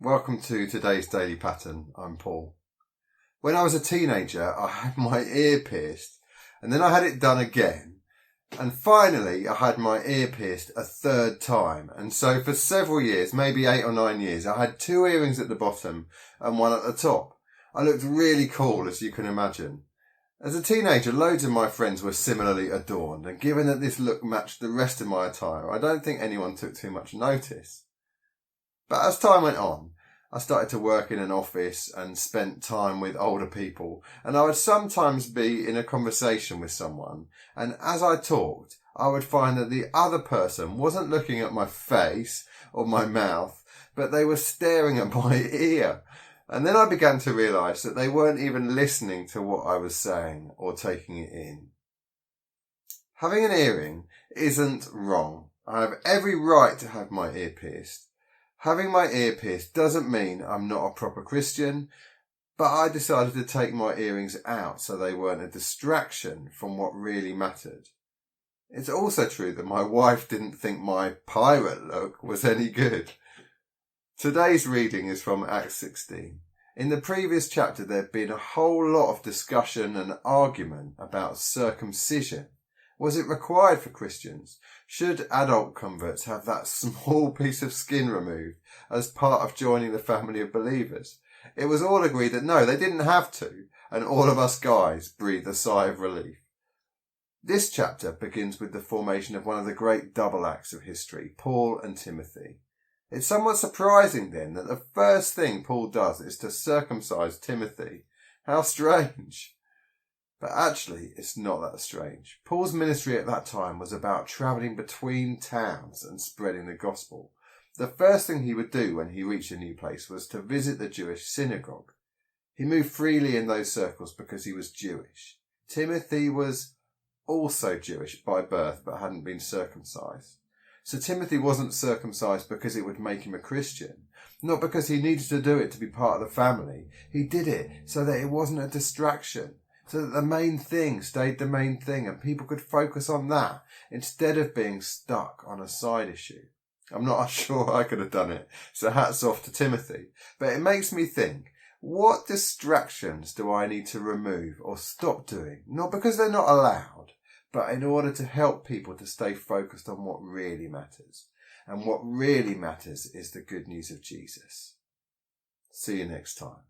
Welcome to today's Daily Pattern. I'm Paul. When I was a teenager, I had my ear pierced, and then I had it done again. And finally, I had my ear pierced a third time. And so for several years, maybe 8 or 9 years, I had 2 earrings at the bottom and 1 at the top. I looked really cool, as you can imagine. As a teenager, loads of my friends were similarly adorned, and given that this look matched the rest of my attire, I don't think anyone took too much notice. But as time went on, I started to work in an office and spent time with older people, and I would sometimes be in a conversation with someone, and as I talked, I would find that the other person wasn't looking at my face or my mouth, but they were staring at my ear. And then I began to realise that they weren't even listening to what I was saying or taking it in. Having an earring isn't wrong. I have every right to have my ear pierced. Having my ear pierced doesn't mean I'm not a proper Christian, but I decided to take my earrings out so they weren't a distraction from what really mattered. It's also true that my wife didn't think my pirate look was any good. Today's reading is from Acts 16. In the previous chapter, there had been a whole lot of discussion and argument about circumcision. Was it required for Christians? Should adult converts have that small piece of skin removed as part of joining the family of believers? It was all agreed that no, they didn't have to, and all of us guys breathed a sigh of relief. This chapter begins with the formation of one of the great double acts of history, Paul and Timothy. It's somewhat surprising then that the first thing Paul does is to circumcise Timothy. How strange. But actually, it's not that strange. Paul's ministry at that time was about travelling between towns and spreading the gospel. The first thing he would do when he reached a new place was to visit the Jewish synagogue. He moved freely in those circles because he was Jewish. Timothy was also Jewish by birth but hadn't been circumcised. So Timothy wasn't circumcised because it would make him a Christian, not because he needed to do it to be part of the family. He did it so that it wasn't a distraction, so that the main thing stayed the main thing and people could focus on that instead of being stuck on a side issue. I'm not sure I could have done it, so hats off to Timothy. But it makes me think, what distractions do I need to remove or stop doing? Not because they're not allowed, but in order to help people to stay focused on what really matters. And what really matters is the good news of Jesus. See you next time.